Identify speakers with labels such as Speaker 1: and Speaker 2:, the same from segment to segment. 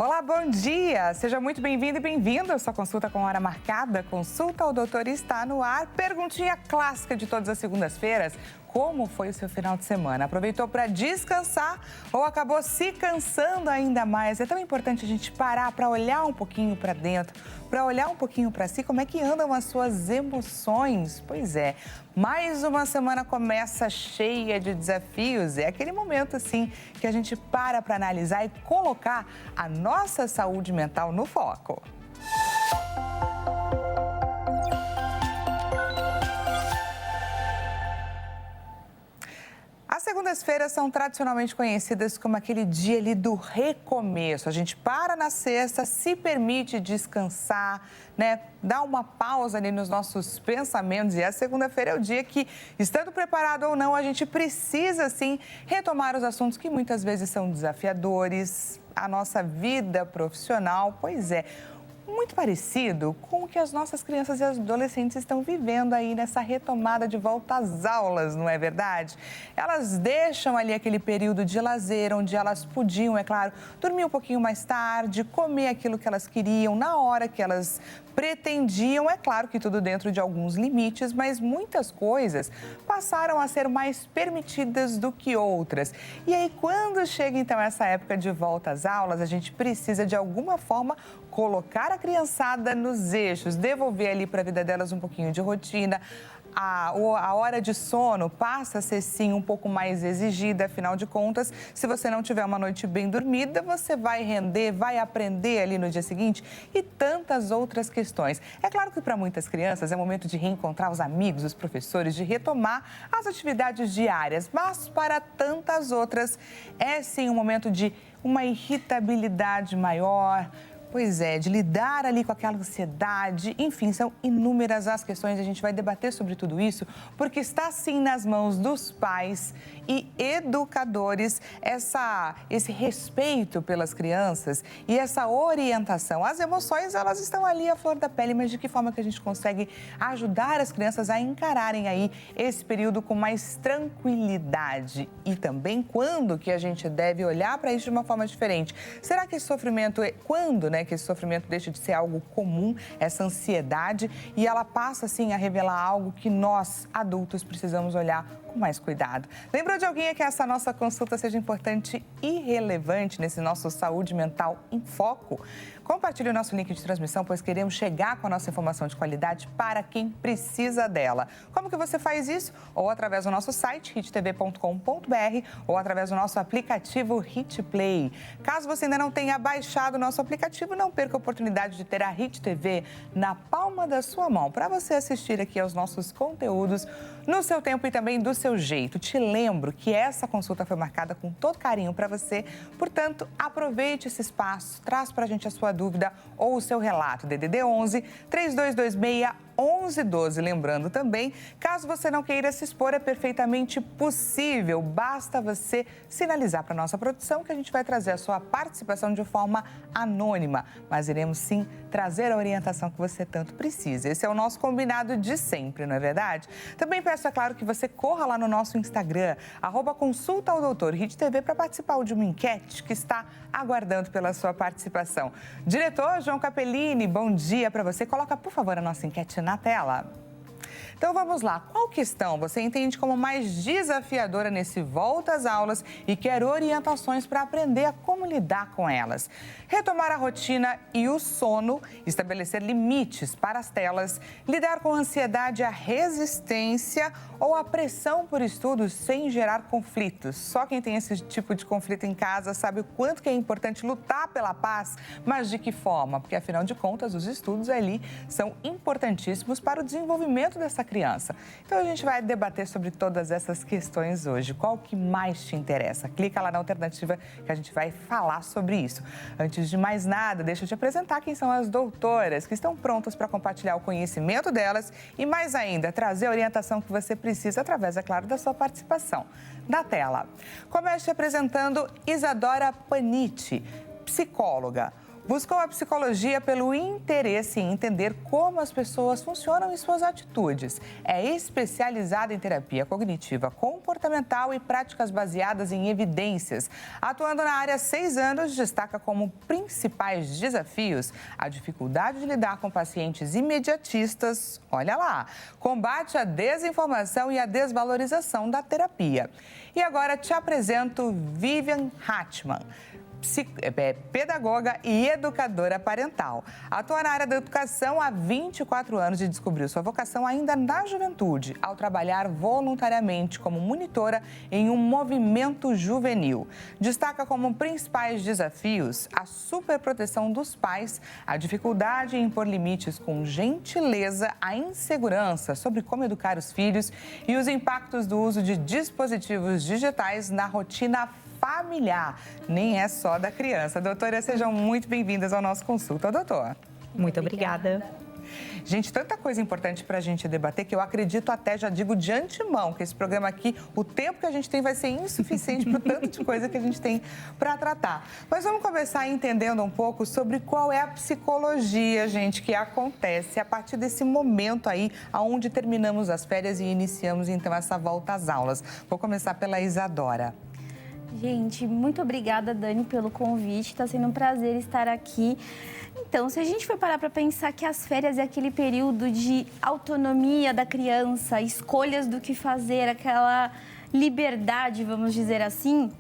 Speaker 1: Olá, bom dia! Seja muito bem-vindo e bem-vindo à sua consulta com hora marcada. Consulta ao doutor está no ar. Perguntinha clássica de todas as segundas-feiras. Como foi o seu final de semana? Aproveitou para descansar ou acabou se cansando ainda mais? É tão importante a gente parar para olhar um pouquinho para dentro, para olhar um pouquinho para si, como é que andam as suas emoções. Pois é, mais uma semana começa cheia de desafios. É aquele momento, assim, que a gente para analisar e colocar a nossa saúde mental no foco. As segundas-feiras são tradicionalmente conhecidas como aquele dia ali do recomeço. A gente para na sexta, se permite descansar, né? Dá uma pausa ali nos nossos pensamentos. E a segunda-feira é o dia que, estando preparado ou não, a gente precisa, sim, retomar os assuntos que muitas vezes são desafiadores. A nossa vida profissional, pois é, muito parecido com o que as nossas crianças e adolescentes estão vivendo aí nessa retomada de volta às aulas, não é verdade? Elas deixam ali aquele período de lazer, onde elas podiam, é claro, dormir um pouquinho mais tarde, comer aquilo que elas queriam, na hora que elas pretendiam. É claro que tudo dentro de alguns limites, mas muitas coisas passaram a ser mais permitidas do que outras. E aí, quando chega então essa época de volta às aulas, a gente precisa de alguma forma colocar a criançada nos eixos, devolver ali para a vida delas um pouquinho de rotina. A hora de sono passa a ser, sim, um pouco mais exigida. Afinal de contas, se você não tiver uma noite bem dormida, você vai render, vai aprender ali no dia seguinte e tantas outras questões. É claro que para muitas crianças é momento de reencontrar os amigos, os professores, de retomar as atividades diárias, mas para tantas outras é, sim, um momento de uma irritabilidade maior. Pois é, de lidar ali com aquela ansiedade, enfim, são inúmeras as questões. A gente vai debater sobre tudo isso, porque está sim nas mãos dos pais e educadores esse respeito pelas crianças e essa orientação. As emoções, elas estão ali à flor da pele, mas de que forma que a gente consegue ajudar as crianças a encararem aí esse período com mais tranquilidade? E também quando que a gente deve olhar para isso de uma forma diferente? Será que esse sofrimento, quando, né, que esse sofrimento deixa de ser algo comum, essa ansiedade, e ela passa, assim, a revelar algo que nós, adultos, precisamos olhar com mais cuidado? Lembrou de alguém que essa nossa consulta seja importante e relevante nesse nosso Saúde Mental em Foco? Compartilhe o nosso link de transmissão, pois queremos chegar com a nossa informação de qualidade para quem precisa dela. Como que você faz isso? Ou através do nosso site, hittv.com.br, ou através do nosso aplicativo Hit Play. Caso você ainda não tenha baixado o nosso aplicativo, não perca a oportunidade de ter a Hit TV na palma da sua mão, para você assistir aqui aos nossos conteúdos no seu tempo e também do seu jeito. Te lembro que essa consulta foi marcada com todo carinho para você, portanto, aproveite esse espaço, traz para a gente a sua dúvida ou o seu relato. DDD 11 3226 1112. Lembrando também, caso você não queira se expor, é perfeitamente possível. Basta você sinalizar para a nossa produção que a gente vai trazer a sua participação de forma anônima. Mas iremos sim trazer a orientação que você tanto precisa. Esse é o nosso combinado de sempre, não é verdade? Também peço, é claro, que você corra lá no nosso Instagram, @consultaodoutor HitTV, para participar de uma enquete que está aguardando pela sua participação. Diretor João Capellini, bom dia para você. Coloca, por favor, a nossa enquete na tela. Então vamos lá, qual questão você entende como mais desafiadora nesse volta às aulas e quer orientações para aprender a como lidar com elas? Retomar a rotina e o sono, estabelecer limites para as telas, lidar com a ansiedade, a resistência ou a pressão por estudos sem gerar conflitos. Só quem tem esse tipo de conflito em casa sabe o quanto que é importante lutar pela paz, mas de que forma? Porque afinal de contas os estudos ali são importantíssimos para o desenvolvimento dessa criança. Então a gente vai debater sobre todas essas questões hoje. Qual que mais te interessa? Clica lá na alternativa que a gente vai falar sobre isso. Antes de mais nada, deixa eu te apresentar quem são as doutoras que estão prontas para compartilhar o conhecimento delas e, mais ainda, trazer a orientação que você precisa através, é claro, da sua participação. Na tela, começo te apresentando Isadora Panitti, psicóloga. Buscou a psicologia pelo interesse em entender como as pessoas funcionam e suas atitudes. É especializada em terapia cognitiva comportamental e práticas baseadas em evidências. Atuando na área há 6 anos, destaca como principais desafios a dificuldade de lidar com pacientes imediatistas, olha lá, combate à desinformação e à desvalorização da terapia. E agora te apresento Vivian Hatchman, pedagoga e educadora parental. Atua na área da educação há 24 anos e descobriu sua vocação ainda na juventude, ao trabalhar voluntariamente como monitora em um movimento juvenil. Destaca como principais desafios a superproteção dos pais, a dificuldade em impor limites com gentileza, a insegurança sobre como educar os filhos e os impactos do uso de dispositivos digitais na rotina familiar, nem é só da criança. Doutora, sejam muito bem-vindas ao nosso Consulta, doutor.
Speaker 2: Muito obrigada.
Speaker 1: Gente, tanta coisa importante para a gente debater que eu acredito até, já digo de antemão, que esse programa aqui, o tempo que a gente tem vai ser insuficiente para o tanto de coisa que a gente tem para tratar. Mas vamos começar entendendo um pouco sobre qual é a psicologia, gente, que acontece a partir desse momento aí, onde terminamos as férias e iniciamos, então, essa volta às aulas. Vou começar pela Isadora.
Speaker 3: Gente, muito obrigada, Dani, pelo convite. Está sendo um prazer estar aqui. Então, se a gente for parar para pensar que as férias é aquele período de autonomia da criança, escolhas do que fazer, aquela liberdade, vamos dizer assim.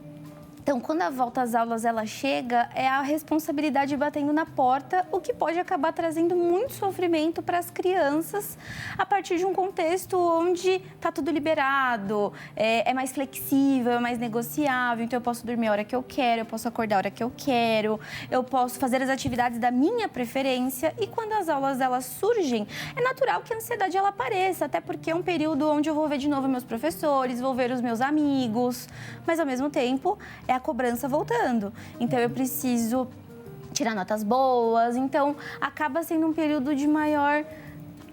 Speaker 3: Então, quando a volta às aulas ela chega, é a responsabilidade batendo na porta, o que pode acabar trazendo muito sofrimento para as crianças a partir de um contexto onde está tudo liberado, é mais flexível, é mais negociável. Então, eu posso dormir a hora que eu quero, eu posso acordar a hora que eu quero, eu posso fazer as atividades da minha preferência. E quando as aulas elas surgem, é natural que a ansiedade ela apareça, até porque é um período onde eu vou ver de novo meus professores, vou ver os meus amigos, mas ao mesmo tempo é a cobrança voltando. Então, eu preciso tirar notas boas. Então, acaba sendo um período de maior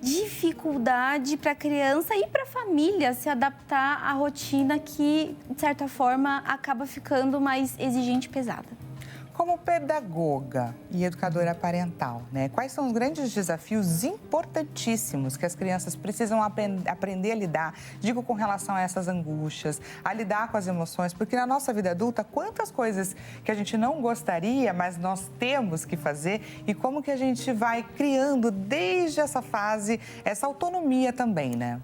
Speaker 3: dificuldade para a criança e para a família se adaptar à rotina que, de certa forma, acaba ficando mais exigente e pesada.
Speaker 1: Como pedagoga e educadora parental, né? Quais são os grandes desafios importantíssimos que as crianças precisam aprender a lidar? Digo com relação a essas angústias, a lidar com as emoções, porque na nossa vida adulta, quantas coisas que a gente não gostaria, mas nós temos que fazer e como que a gente vai criando desde essa fase, essa autonomia também, né?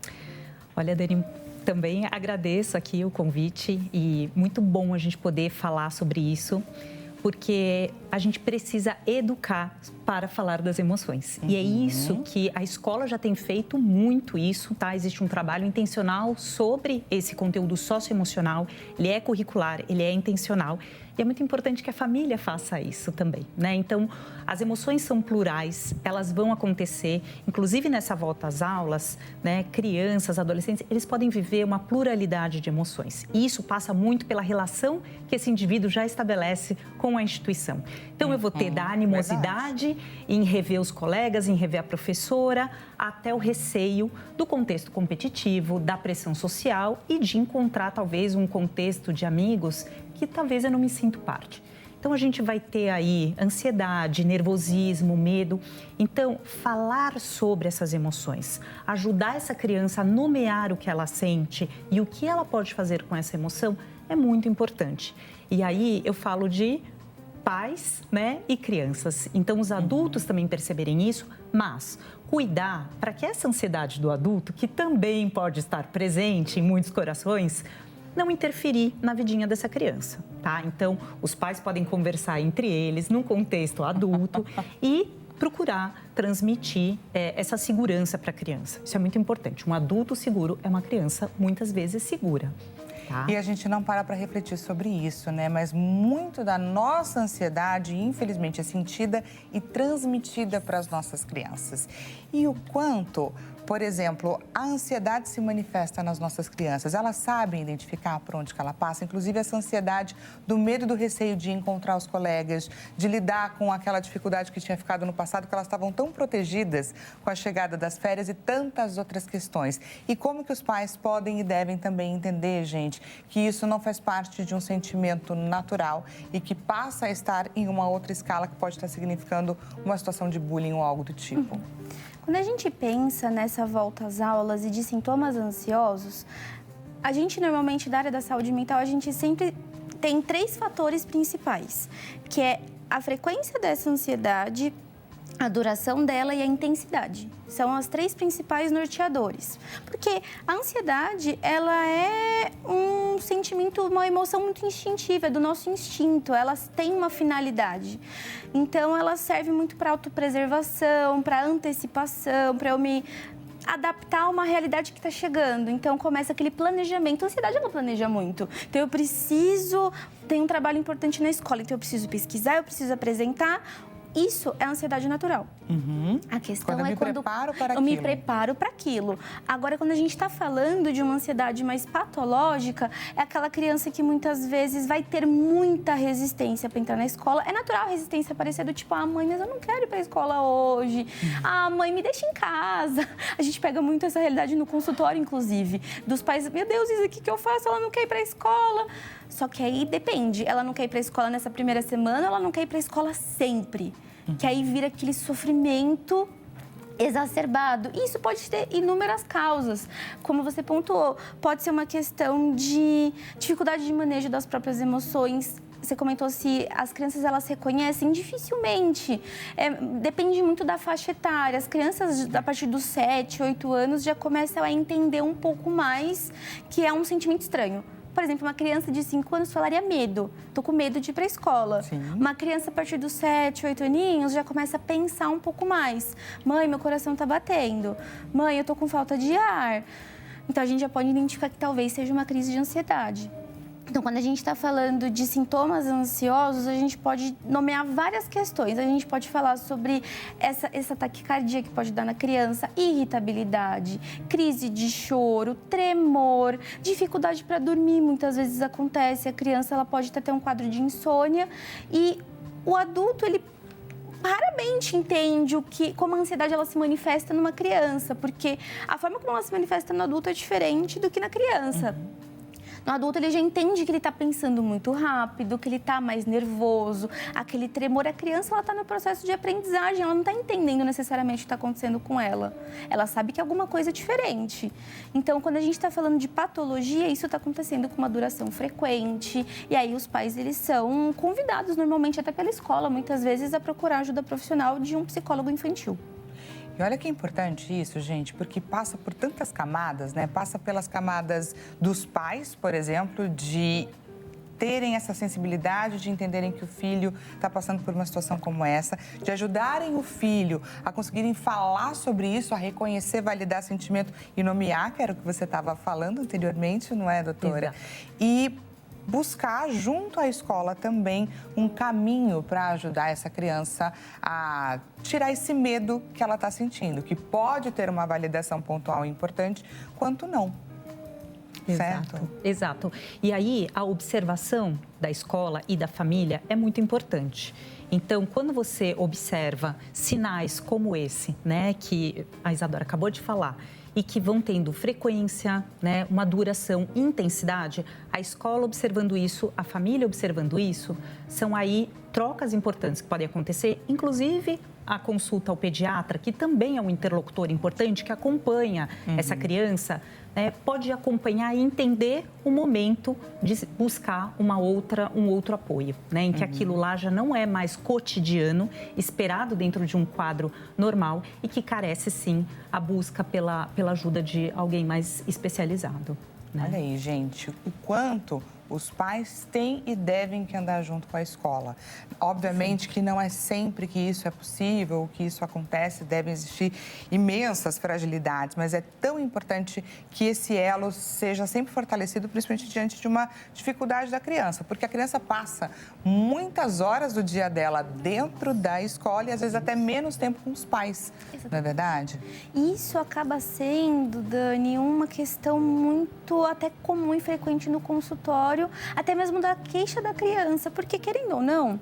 Speaker 2: Olha, Dani, também agradeço aqui o convite e muito bom a gente poder falar sobre isso, porque a gente precisa educar para falar das emoções. E é isso que a escola já tem feito muito isso, tá? Existe um trabalho intencional sobre esse conteúdo socioemocional, ele é curricular, ele é intencional. E é muito importante que a família faça isso também, né? Então, as emoções são plurais, elas vão acontecer, inclusive nessa volta às aulas, né? Crianças, adolescentes, eles podem viver uma pluralidade de emoções. E isso passa muito pela relação que esse indivíduo já estabelece com a instituição. Então, eu vou ter da animosidade em rever os colegas, em rever a professora, até o receio do contexto competitivo, da pressão social e de encontrar talvez um contexto de amigos que talvez eu não me sinto parte. Então, a gente vai ter aí ansiedade, nervosismo, medo. Então, falar sobre essas emoções, ajudar essa criança a nomear o que ela sente e o que ela pode fazer com essa emoção é muito importante. E aí, eu falo de pais, né, e crianças. Então, os adultos também perceberem isso, mas cuidar para que essa ansiedade do adulto, que também pode estar presente em muitos corações, não interferir na vidinha dessa criança, tá? Então, os pais podem conversar entre eles, num contexto adulto, e procurar transmitir essa segurança para a criança. Isso é muito importante. Um adulto seguro é uma criança, muitas vezes, segura. Tá.
Speaker 1: E a gente não para refletir sobre isso, né? Mas muito da nossa ansiedade, infelizmente, é sentida e transmitida para as nossas crianças. E o quanto Por exemplo, a ansiedade se manifesta nas nossas crianças. Elas sabem identificar por onde que ela passa, inclusive essa ansiedade do medo e do receio de encontrar os colegas, de lidar com aquela dificuldade que tinha ficado no passado, que elas estavam tão protegidas com a chegada das férias e tantas outras questões. E como que os pais podem e devem também entender, gente, que isso não faz parte de um sentimento natural e que passa a estar em uma outra escala que pode estar significando uma situação de bullying ou algo do tipo.
Speaker 3: Quando a gente pensa nessa volta às aulas e de sintomas ansiosos, a gente normalmente da área da saúde mental, a gente sempre tem 3 fatores principais, que é a frequência dessa ansiedade, a duração dela e a intensidade. São as 3 principais norteadores. Porque a ansiedade, ela é um sentimento, uma emoção muito instintiva, é do nosso instinto. Elas têm uma finalidade. Então, ela serve muito para autopreservação, para antecipação, para eu me adaptar a uma realidade que está chegando. Então, começa aquele planejamento. A ansiedade, ela planeja muito. Então, eu preciso... Tem um trabalho importante na escola, então eu preciso pesquisar, eu preciso apresentar. Isso é ansiedade natural. A questão é quando eu me preparo para aquilo. Agora, quando a gente está falando de uma ansiedade mais patológica, é aquela criança que muitas vezes vai ter muita resistência para entrar na escola. É natural a resistência aparecer do tipo, mãe, mas eu não quero ir para a escola hoje. Mãe, me deixa em casa. A gente pega muito essa realidade no consultório, inclusive, dos pais. Meu Deus, isso aqui que eu faço? Ela não quer ir para a escola. Só que aí depende. Ela não quer ir para a escola nessa primeira semana, ela não quer ir para a escola sempre. Que aí vira aquele sofrimento exacerbado. E isso pode ter inúmeras causas. Como você pontuou, pode ser uma questão de dificuldade de manejo das próprias emoções. Você comentou se as crianças, elas reconhecem dificilmente. Depende muito da faixa etária. As crianças, a partir dos 7, 8 anos, já começam a entender um pouco mais que é um sentimento estranho. Por exemplo, uma criança de 5 anos falaria medo. Tô com medo de ir para a escola.
Speaker 1: Sim.
Speaker 3: Uma criança a partir dos 7, 8 aninhos já começa a pensar um pouco mais. Mãe, meu coração tá batendo. Mãe, eu tô com falta de ar. Então, a gente já pode identificar que talvez seja uma crise de ansiedade. Então, quando a gente está falando de sintomas ansiosos, a gente pode nomear várias questões. A gente pode falar sobre essa taquicardia que pode dar na criança, irritabilidade, crise de choro, tremor, dificuldade para dormir. Muitas vezes acontece, a criança ela pode ter um quadro de insônia e o adulto, ele raramente entende como a ansiedade ela se manifesta numa criança, porque a forma como ela se manifesta no adulto é diferente do que na criança. No adulto, ele já entende que ele está pensando muito rápido, que ele está mais nervoso, aquele tremor. A criança, ela está no processo de aprendizagem, ela não está entendendo necessariamente o que está acontecendo com ela. Ela sabe que é alguma coisa diferente. Então, quando a gente está falando de patologia, isso está acontecendo com uma duração frequente. E aí, os pais, eles são convidados, normalmente até pela escola, muitas vezes, a procurar ajuda profissional de um psicólogo infantil.
Speaker 1: E olha que é importante isso, gente, porque passa por tantas camadas, né? Passa pelas camadas dos pais, por exemplo, de terem essa sensibilidade, de entenderem que o filho está passando por uma situação como essa, de ajudarem o filho a conseguirem falar sobre isso, a reconhecer, validar sentimento e nomear, que era o que você estava falando anteriormente, não é, doutora?
Speaker 2: Exato.
Speaker 1: E buscar junto à escola também um caminho para ajudar essa criança a tirar esse medo que ela está sentindo, que pode ter uma validação pontual importante, quanto não. Certo?
Speaker 2: Exato. E aí, a observação da escola e da família é muito importante. Então, quando você observa sinais como esse, né, que a Isadora acabou de falar, e que vão tendo frequência, né, uma duração, intensidade, a escola observando isso, a família observando isso, são aí trocas importantes que podem acontecer, inclusive a consulta ao pediatra, que também é um interlocutor importante, que acompanha essa criança, né, pode acompanhar e entender o momento de buscar um outro apoio, né, em que aquilo lá já não é mais cotidiano, esperado dentro de um quadro normal e que carece, sim, a busca pela ajuda de alguém mais especializado. Né?
Speaker 1: Olha aí, gente, o quanto os pais têm e devem que andar junto com a escola. Obviamente que não é sempre que isso é possível, que isso acontece, devem existir imensas fragilidades, mas é tão importante que esse elo seja sempre fortalecido, principalmente diante de uma dificuldade da criança, porque a criança passa muitas horas do dia dela dentro da escola e às vezes até menos tempo com os pais, não é verdade?
Speaker 3: Isso acaba sendo, Dani, uma questão muito até comum e frequente no consultório, até mesmo da queixa da criança, porque querendo ou não,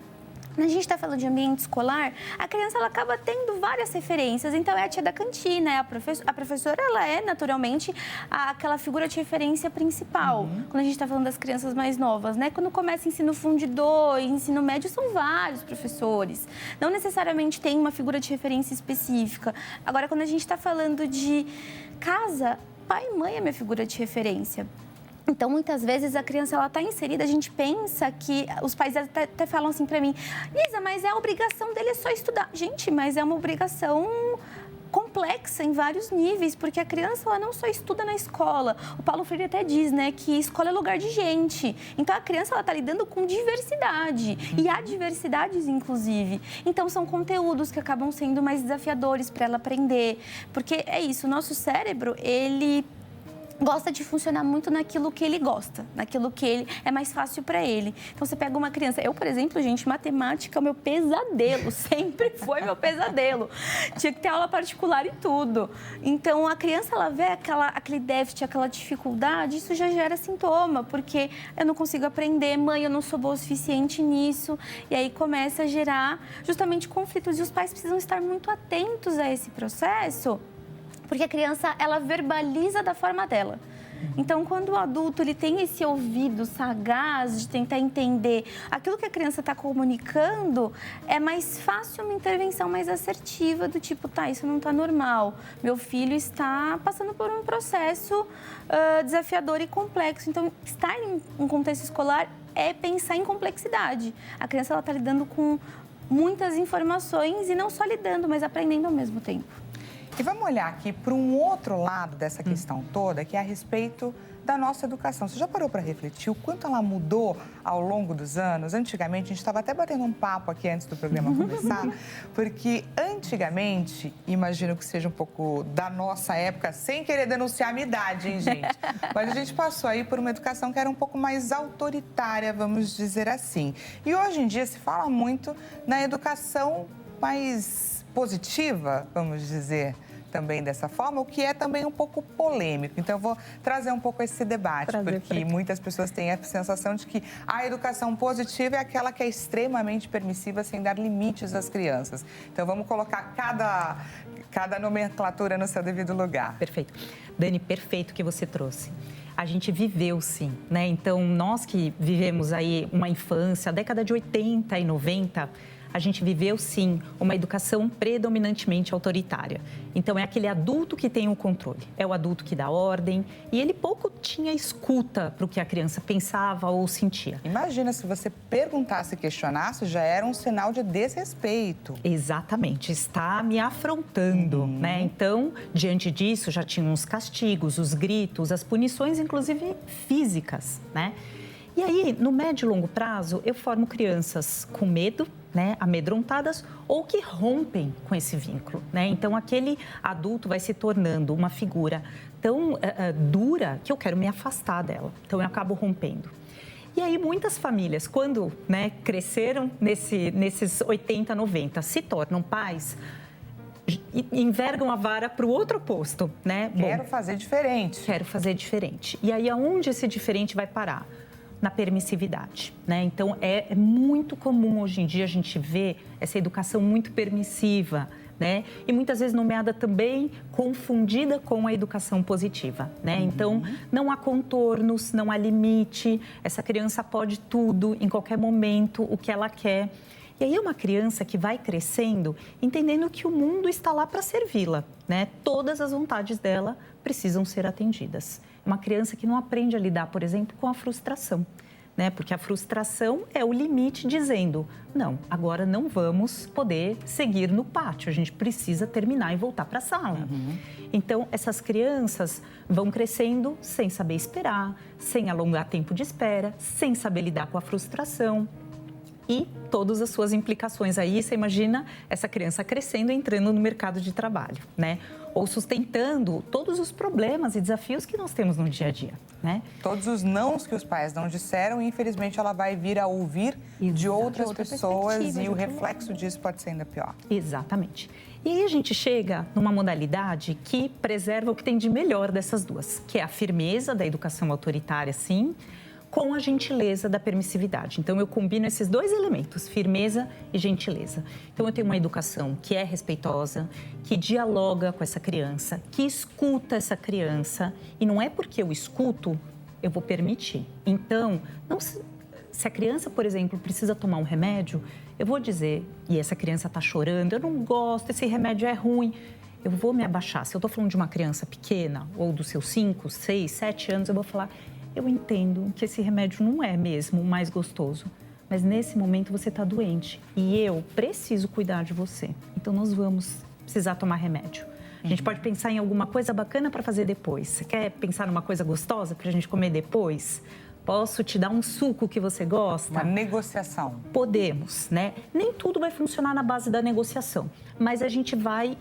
Speaker 3: quando a gente está falando de ambiente escolar, a criança ela acaba tendo várias referências. Então, é a tia da cantina, é a professora, ela é naturalmente aquela figura de referência principal. Quando a gente está falando das crianças mais novas, né? Quando começa ensino fundidor, ensino médio, são vários professores. Não necessariamente tem uma figura de referência específica. Agora, quando a gente está falando de casa, pai e mãe é minha figura de referência. Então, muitas vezes, a criança ela está inserida, a gente pensa que os pais até falam assim para mim, Lisa, mas é a obrigação dele só estudar. Gente, mas é uma obrigação complexa em vários níveis, porque a criança ela não só estuda na escola. O Paulo Freire até diz, né, que escola é lugar de gente. Então, a criança ela está lidando com diversidade, e há diversidades, inclusive. Então, são conteúdos que acabam sendo mais desafiadores para ela aprender, porque é isso, o nosso cérebro, ele gosta de funcionar muito naquilo que ele gosta, naquilo que é mais fácil para ele. Então, você pega uma criança... Eu, por exemplo, gente, matemática é o meu pesadelo, sempre foi meu pesadelo. Tinha que ter aula particular e tudo. Então, a criança, ela vê aquele déficit, aquela dificuldade, isso já gera sintoma, porque eu não consigo aprender, mãe, eu não sou boa o suficiente nisso. E aí começa a gerar justamente conflitos. E os pais precisam estar muito atentos a esse processo, porque a criança, ela verbaliza da forma dela. Então, quando o adulto ele tem esse ouvido sagaz de tentar entender aquilo que a criança está comunicando, é mais fácil uma intervenção mais assertiva do tipo, tá, isso não está normal. Meu filho está passando por um processo desafiador e complexo. Então, estar em um contexto escolar é pensar em complexidade. A criança está lidando com muitas informações e não só lidando, mas aprendendo ao mesmo tempo.
Speaker 1: E vamos olhar aqui para um outro lado dessa questão toda, que é a respeito da nossa educação. Você já parou para refletir o quanto ela mudou ao longo dos anos? Antigamente, a gente estava até batendo um papo aqui antes do programa começar, porque antigamente, imagino que seja um pouco da nossa época, sem querer denunciar a minha idade, hein, gente? Mas a gente passou aí por uma educação que era um pouco mais autoritária, vamos dizer assim. E hoje em dia se fala muito na educação mais positiva, vamos dizer, também dessa forma, o que é também um pouco polêmico. Então, eu vou trazer um pouco esse debate, porque muitas pessoas têm a sensação de que a educação positiva é aquela que é extremamente permissiva, sem dar limites às crianças. Então, vamos colocar cada nomenclatura no seu devido lugar.
Speaker 2: Perfeito. Dani, perfeito que você trouxe. A gente viveu, sim, né? Então, nós que vivemos aí uma infância, a década de 80 e 90, a gente viveu, sim, uma educação predominantemente autoritária. Então, é aquele adulto que tem o controle, é o adulto que dá ordem e ele pouco tinha escuta para o que a criança pensava ou sentia.
Speaker 1: Imagina, se você perguntasse e questionasse, já era um sinal de desrespeito.
Speaker 2: Exatamente, está me afrontando, né? Então, diante disso, já tinham os castigos, os gritos, as punições, inclusive físicas, né? E aí, no médio e longo prazo, eu formo crianças com medo, né, amedrontadas ou que rompem com esse vínculo, né? Então, aquele adulto vai se tornando uma figura tão dura que eu quero me afastar dela. Então, eu acabo rompendo. E aí, muitas famílias, quando, né, cresceram nesses 80, 90, se tornam pais, envergam a vara para o outro oposto, né?
Speaker 1: Quero fazer diferente.
Speaker 2: Quero fazer diferente. E aí, aonde esse diferente vai parar? Na permissividade, né? Então, é muito comum hoje em dia a gente ver essa educação muito permissiva, né? E muitas vezes nomeada também, confundida com a educação positiva, né? Então, não há contornos, não há limite, essa criança pode tudo, em qualquer momento, o que ela quer. E aí é uma criança que vai crescendo, entendendo que o mundo está lá para servi-la, né? Todas as vontades dela precisam ser atendidas. Uma criança que não aprende a lidar, por exemplo, com a frustração, né? Porque a frustração é o limite dizendo, não, agora não vamos poder seguir no pátio, a gente precisa terminar e voltar para a sala. Então, essas crianças vão crescendo sem saber esperar, sem alongar tempo de espera, sem saber lidar com a frustração. E todas as suas implicações aí, você imagina essa criança crescendo e entrando no mercado de trabalho, né? Ou sustentando todos os problemas e desafios que nós temos no dia a dia, né?
Speaker 1: Todos os nãos que os pais não disseram, infelizmente ela vai vir a ouvir de outras pessoas e o reflexo disso pode ser ainda pior.
Speaker 2: Exatamente. E aí a gente chega numa modalidade que preserva o que tem de melhor dessas duas, que é a firmeza da educação autoritária, sim, com a gentileza da permissividade. Então, eu combino esses dois elementos, firmeza e gentileza. Então, eu tenho uma educação que é respeitosa, que dialoga com essa criança, que escuta essa criança. E não é porque eu escuto, eu vou permitir. Então, se a criança, por exemplo, precisa tomar um remédio, eu vou dizer, e essa criança está chorando, eu não gosto, esse remédio é ruim. Eu vou me abaixar. Se eu estou falando de uma criança pequena, ou dos seus 5, 6, 7 anos, eu vou falar... Eu entendo que esse remédio não é mesmo o mais gostoso, mas nesse momento você está doente e eu preciso cuidar de você. Então, nós vamos precisar tomar remédio. A gente pode pensar em alguma coisa bacana para fazer depois. Você quer pensar numa coisa gostosa para a gente comer depois? Posso te dar um suco que você gosta?
Speaker 1: Uma negociação.
Speaker 2: Podemos, né? Nem tudo vai funcionar na base da negociação, mas a gente vai...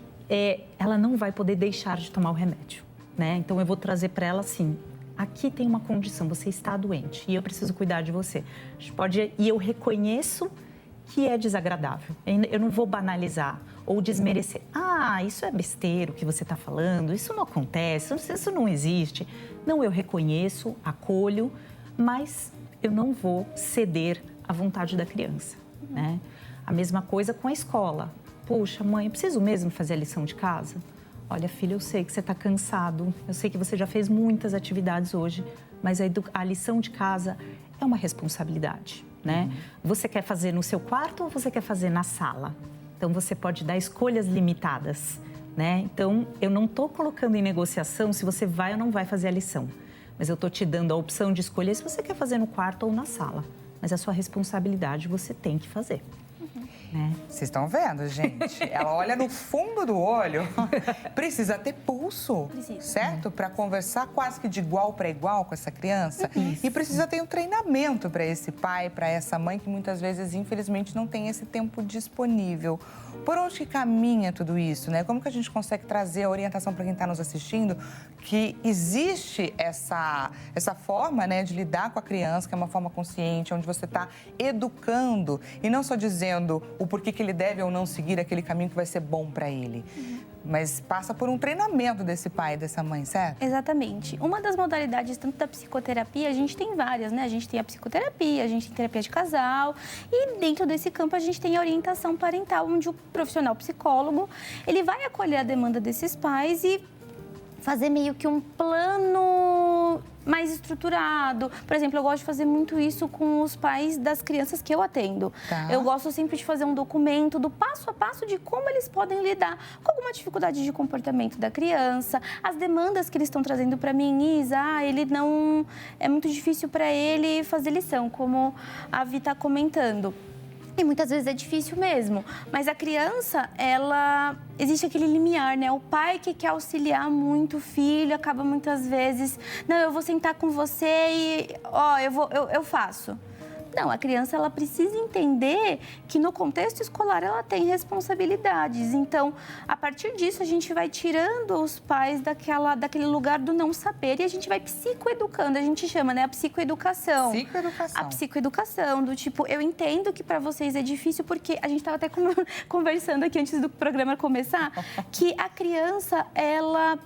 Speaker 2: ela não vai poder deixar de tomar o remédio, né? Então, eu vou trazer para ela assim... Aqui tem uma condição, você está doente e eu preciso cuidar de você. A gente pode, e eu reconheço que é desagradável. Eu não vou banalizar ou desmerecer. Ah, isso é besteira o que você está falando, isso não acontece, isso não existe. Não, eu reconheço, acolho, mas eu não vou ceder à vontade da criança, né? A mesma coisa com a escola. Puxa, mãe, eu preciso mesmo fazer a lição de casa? Olha, filho, eu sei que você está cansado, eu sei que você já fez muitas atividades hoje, mas a lição de casa é uma responsabilidade, né? Você quer fazer no seu quarto ou você quer fazer na sala? Então, você pode dar escolhas limitadas, né? Então, eu não estou colocando em negociação se você vai ou não vai fazer a lição, mas eu estou te dando a opção de escolher se você quer fazer no quarto ou na sala. Mas a sua responsabilidade você tem que fazer. Né?
Speaker 1: Vocês estão vendo, gente? Ela olha no fundo do olho. Precisa ter pulso, certo? Para conversar quase que de igual para igual com essa criança. E precisa ter um treinamento para esse pai, para essa mãe, que muitas vezes, infelizmente, não tem esse tempo disponível. Por onde que caminha tudo isso, né? Como que a gente consegue trazer a orientação para quem está nos assistindo que existe essa forma, né, de lidar com a criança, que é uma forma consciente, onde você está educando e não só dizendo o porquê que ele deve ou não seguir aquele caminho que vai ser bom para ele. Mas passa por um treinamento desse pai e dessa mãe, certo?
Speaker 3: Exatamente. Uma das modalidades, tanto da psicoterapia, a gente tem várias, né? A gente tem a psicoterapia, a gente tem terapia de casal e dentro desse campo a gente tem a orientação parental, onde o profissional psicólogo, ele vai acolher a demanda desses pais e fazer meio que um plano mais estruturado. Por exemplo, eu gosto de fazer muito isso com os pais das crianças que eu atendo. Eu gosto sempre de fazer um documento do passo a passo de como eles podem lidar com alguma dificuldade de comportamento da criança, as demandas que eles estão trazendo para mim. Isa, ele não... É muito difícil para ele fazer lição, como a Vi está comentando. E muitas vezes é difícil mesmo, mas a criança, ela... Existe aquele limiar, né? O pai que quer auxiliar muito o filho, acaba muitas vezes... Não, eu vou sentar com você e... Ó, eu faço. Não, a criança, ela precisa entender que no contexto escolar ela tem responsabilidades. Então, a partir disso, a gente vai tirando os pais daquele lugar do não saber e a gente vai psicoeducando. A gente chama, né? A psicoeducação.
Speaker 1: Psicoeducação.
Speaker 3: A psicoeducação, do tipo, eu entendo que para vocês é difícil, porque a gente estava até conversando aqui antes do programa começar, que a criança, ela...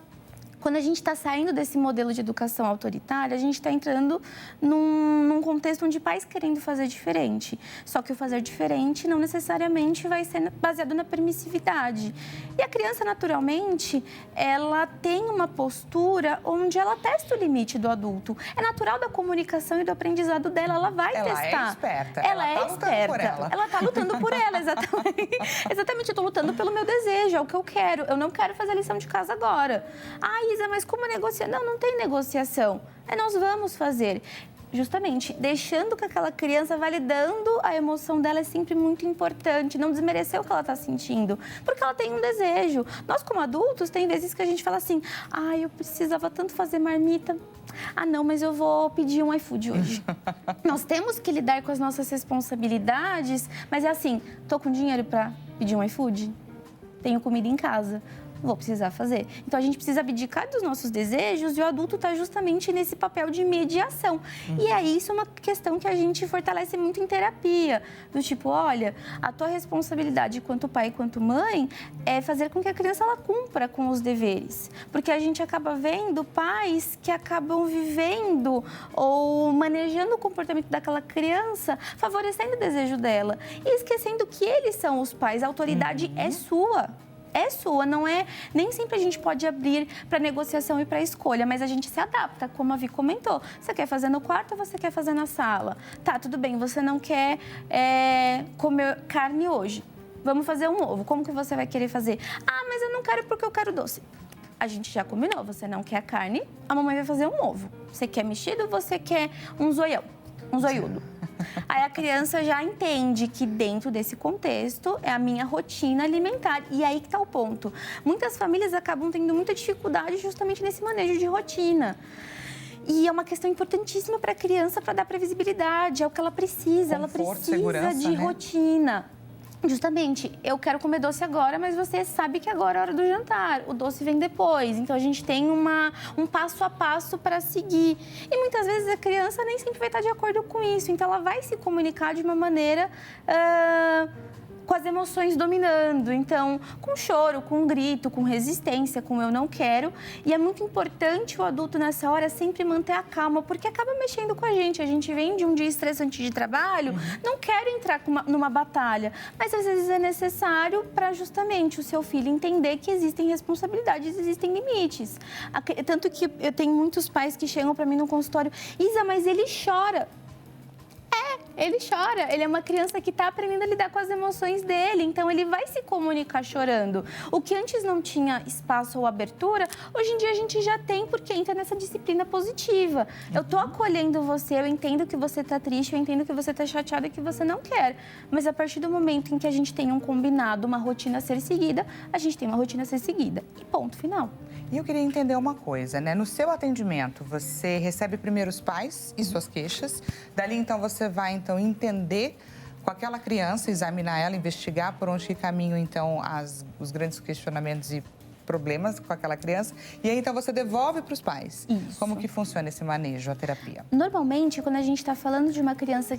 Speaker 3: Quando a gente está saindo desse modelo de educação autoritária, a gente está entrando num contexto onde pais querendo fazer diferente. Só que o fazer diferente não necessariamente vai ser baseado na permissividade. E a criança, naturalmente, ela tem uma postura onde ela testa o limite do adulto. É natural da comunicação e do aprendizado dela, ela vai testar.
Speaker 1: Ela é esperta.
Speaker 3: Ela é esperta. Ela está lutando por ela, exatamente. Exatamente, eu estou lutando pelo meu desejo, é o que eu quero. Eu não quero fazer a lição de casa agora. Isa, mas como negociar? Não tem negociação. Nós vamos fazer. justamente, deixando que aquela criança, validando a emoção dela é sempre muito importante, não desmerecer o que ela está sentindo, porque ela tem um desejo. Nós, como adultos, tem vezes que a gente fala assim, eu precisava tanto fazer marmita, não, mas eu vou pedir um iFood hoje. Nós temos que lidar com as nossas responsabilidades, mas é assim, tô com dinheiro para pedir um iFood? Tenho comida em casa. Vou precisar fazer. Então, a gente precisa abdicar dos nossos desejos e o adulto está justamente nesse papel de mediação. E aí, isso é uma questão que a gente fortalece muito em terapia. Do tipo, olha, a tua responsabilidade quanto pai e quanto mãe é fazer com que a criança ela cumpra com os deveres. Porque a gente acaba vendo pais que acabam vivendo ou manejando o comportamento daquela criança, favorecendo o desejo dela. E esquecendo que eles são os pais, a autoridade é sua. É sua, não é... Nem sempre a gente pode abrir para negociação e para escolha, mas a gente se adapta, como a Vi comentou. Você quer fazer no quarto ou você quer fazer na sala? Tá, tudo bem, você não quer comer carne hoje. Vamos fazer um ovo. Como que você vai querer fazer? Mas eu não quero porque eu quero doce. A gente já combinou, você não quer carne, a mamãe vai fazer um ovo. Você quer mexido ou você quer um zoião, um zoiudo? Aí a criança já entende que dentro desse contexto é a minha rotina alimentar. E aí que está o ponto. Muitas famílias acabam tendo muita dificuldade justamente nesse manejo de rotina. E é uma questão importantíssima para a criança para dar previsibilidade, é o que ela precisa.
Speaker 1: Conforto,
Speaker 3: ela precisa
Speaker 1: segurança,
Speaker 3: de rotina. Justamente, eu quero comer doce agora, mas você sabe que agora é a hora do jantar. O doce vem depois. Então, a gente tem um passo a passo para seguir. E muitas vezes a criança nem sempre vai estar de acordo com isso. Então, ela vai se comunicar de uma maneira... com as emoções dominando, então, com choro, com grito, com resistência, com eu não quero. E é muito importante o adulto, nessa hora, sempre manter a calma, porque acaba mexendo com a gente. A gente vem de um dia estressante de trabalho, não quero entrar numa batalha, mas às vezes é necessário para justamente o seu filho entender que existem responsabilidades, existem limites. Tanto que eu tenho muitos pais que chegam para mim no consultório, Isa, mas ele chora. Ele chora, ele é uma criança que está aprendendo a lidar com as emoções dele, então ele vai se comunicar chorando. O que antes não tinha espaço ou abertura, hoje em dia a gente já tem, porque entra nessa disciplina positiva. Eu estou acolhendo você, eu entendo que você está triste, eu entendo que você está chateado e que você não quer. Mas a partir do momento em que a gente tem um combinado, uma rotina a ser seguida, a gente tem uma rotina a ser seguida. E ponto final.
Speaker 1: E eu queria entender uma coisa, né? No seu atendimento, você recebe primeiro os pais e suas queixas. Dali, então, você vai, entender com aquela criança, examinar ela, investigar por onde que caminham, então, os grandes questionamentos e problemas com aquela criança. E aí, então, você devolve para os pais.
Speaker 3: Isso.
Speaker 1: Como que funciona esse manejo, a terapia?
Speaker 3: Normalmente, quando a gente está falando de uma criança...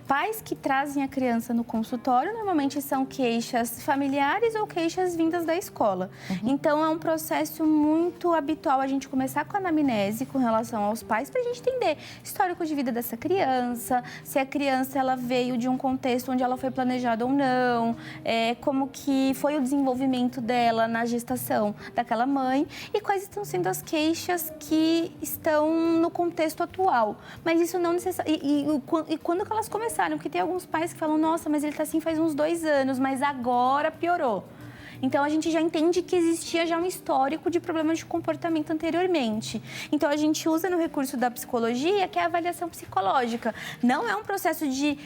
Speaker 3: Pais que trazem a criança no consultório, normalmente são queixas familiares ou queixas vindas da escola. Então, é um processo muito habitual a gente começar com a anamnese com relação aos pais, para a gente entender histórico de vida dessa criança, se a criança ela veio de um contexto onde ela foi planejada ou não, como que foi o desenvolvimento dela na gestação daquela mãe e quais estão sendo as queixas que estão no contexto atual. Mas isso não necessariamente... E quando que elas começaram? Porque tem alguns pais que falam, nossa, mas ele está assim faz uns 2 anos, mas agora piorou. Então, a gente já entende que existia já um histórico de problemas de comportamento anteriormente. Então, a gente usa no recurso da psicologia, que é a avaliação psicológica. Não é um processo de...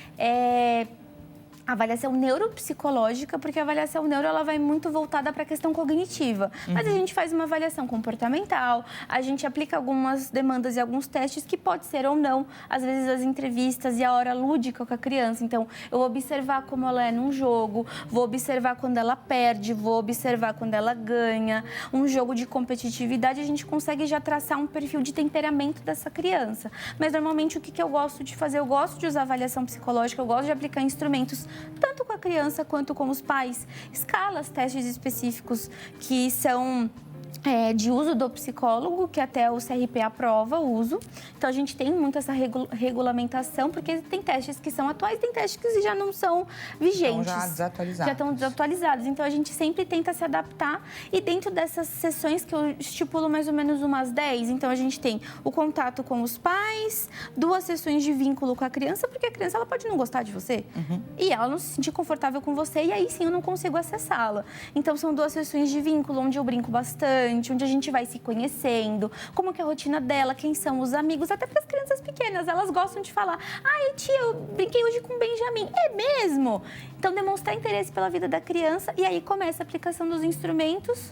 Speaker 3: avaliação neuropsicológica, porque a avaliação neuro ela vai muito voltada para a questão cognitiva. Mas a gente faz uma avaliação comportamental, a gente aplica algumas demandas e alguns testes que pode ser ou não, às vezes as entrevistas e a hora lúdica com a criança. Então, eu vou observar como ela é num jogo, vou observar quando ela perde, vou observar quando ela ganha. Um jogo de competitividade, a gente consegue já traçar um perfil de temperamento dessa criança. Mas, normalmente, o que eu gosto de fazer? Eu gosto de usar avaliação psicológica, eu gosto de aplicar instrumentos tanto com a criança quanto com os pais, escalas, testes específicos que são de uso do psicólogo, que até o CRP aprova o uso. Então, a gente tem muito essa regulamentação, porque tem testes que são atuais, tem testes que já não são vigentes.
Speaker 1: Estão já desatualizados.
Speaker 3: Já estão desatualizados. Então, a gente sempre tenta se adaptar. E dentro dessas sessões, que eu estipulo mais ou menos umas 10, então, a gente tem o contato com os pais, 2 sessões de vínculo com a criança, porque a criança ela pode não gostar de você e ela não se sentir confortável com você, e aí sim eu não consigo acessá-la. Então, são 2 sessões de vínculo, onde eu brinco bastante, importante, onde a gente vai se conhecendo, como que é a rotina dela, quem são os amigos, até para as crianças pequenas, elas gostam de falar, ai tia, eu brinquei hoje com o Benjamin, é mesmo? Então, demonstrar interesse pela vida da criança e aí começa a aplicação dos instrumentos,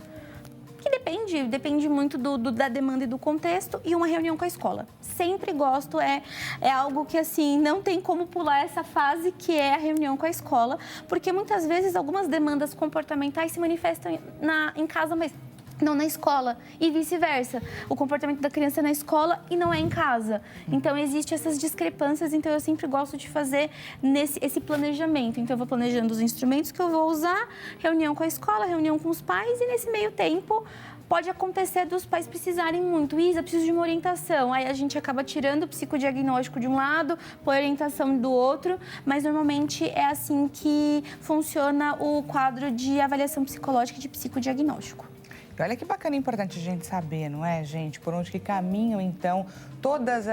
Speaker 3: que depende muito da demanda e do contexto, e uma reunião com a escola. Sempre gosto, é algo que, assim, não tem como pular essa fase, que é a reunião com a escola, porque muitas vezes algumas demandas comportamentais se manifestam em casa, mas não na escola, e vice-versa. O comportamento da criança é na escola e não é em casa. Então, existem essas discrepâncias, então eu sempre gosto de fazer esse planejamento. Então, eu vou planejando os instrumentos que eu vou usar, reunião com a escola, reunião com os pais, e nesse meio tempo pode acontecer dos pais precisarem muito. Isa, preciso de uma orientação. Aí a gente acaba tirando o psicodiagnóstico de um lado, põe a orientação do outro, mas normalmente é assim que funciona o quadro de avaliação psicológica e de psicodiagnóstico.
Speaker 1: Olha que bacana e importante a gente saber, não é, gente? Por onde que caminham, então, todas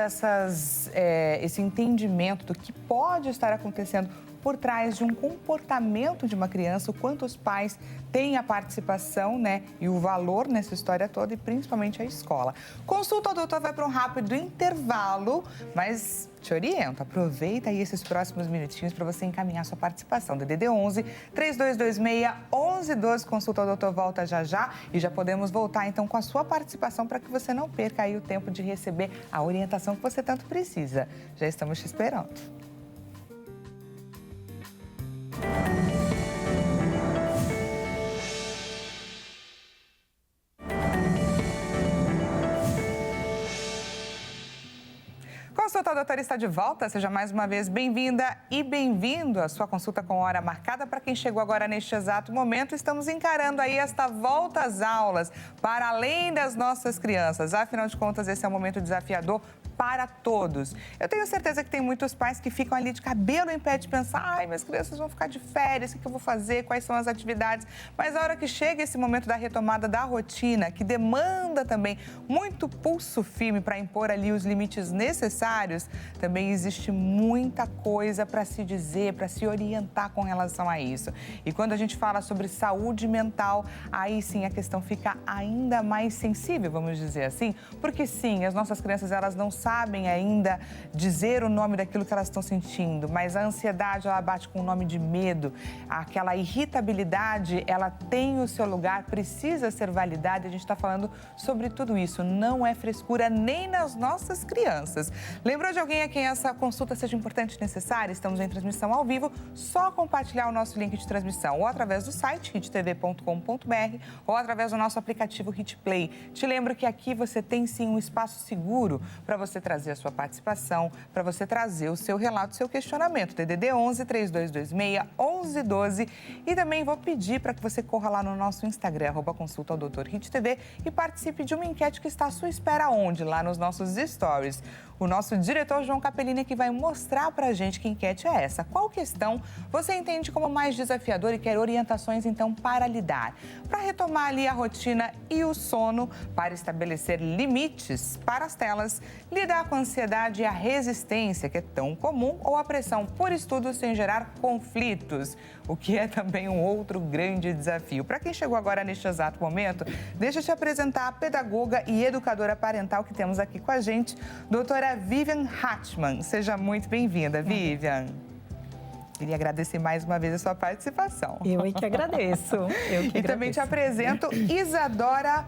Speaker 1: esse entendimento do que pode estar acontecendo por trás de um comportamento de uma criança, o quanto os pais têm a participação, né, e o valor nessa história toda, e principalmente a escola. Consulta ao doutor vai para um rápido intervalo, mas te oriento, aproveita aí esses próximos minutinhos para você encaminhar sua participação. DDD 11 3226 1112, consulta ao doutor volta já e já podemos voltar então com a sua participação para que você não perca aí o tempo de receber a orientação que você tanto precisa. Já estamos te esperando. Consulta ao doutor está de volta, seja mais uma vez bem-vinda e bem-vindo à sua consulta com hora marcada. Para quem chegou agora neste exato momento, estamos encarando aí esta volta às aulas para além das nossas crianças. Afinal de contas, esse é um momento desafiador para todos. Eu tenho certeza que tem muitos pais que ficam ali de cabelo em pé de pensar, ai, minhas crianças vão ficar de férias, o que eu vou fazer, quais são as atividades. Mas a hora que chega esse momento da retomada da rotina, que demanda também muito pulso firme para impor ali os limites necessários, também existe muita coisa para se dizer, para se orientar com relação a isso. E quando a gente fala sobre saúde mental, aí sim a questão fica ainda mais sensível, vamos dizer assim, porque sim, as nossas crianças, elas não sabem ainda dizer o nome daquilo que elas estão sentindo, mas a ansiedade, ela bate com o nome de medo, aquela irritabilidade, ela tem o seu lugar, precisa ser validada, e a gente está falando sobre tudo isso, não é frescura nem nas nossas crianças. Lembrou de alguém a quem essa consulta seja importante e necessária? Estamos em transmissão ao vivo, só compartilhar o nosso link de transmissão, ou através do site hittv.com.br, ou através do nosso aplicativo Hit Play. Te lembro que aqui você tem sim um espaço seguro para você trazer a sua participação, para você trazer o seu relato, o seu questionamento. DDD 11 3226 1112. E também vou pedir para que você corra lá no nosso Instagram, @consulta ao Dr. Hit TV, e participe de uma enquete que está à sua espera onde? Lá nos nossos stories. O nosso diretor João Capellini que vai mostrar pra gente que enquete é essa. Qual questão você entende como mais desafiadora e quer orientações, então, para lidar? Para retomar ali a rotina e o sono, para estabelecer limites para as telas, lidar com a ansiedade e a resistência, que é tão comum, ou a pressão por estudos sem gerar conflitos, o que é também um outro grande desafio. Para quem chegou agora neste exato momento, deixa eu te apresentar a pedagoga e educadora parental que temos aqui com a gente, doutora Vivian Hatchman. Seja muito bem-vinda, Vivian. Queria agradecer mais uma vez a sua participação.
Speaker 2: Eu é que agradeço.
Speaker 1: E também te apresento Isadora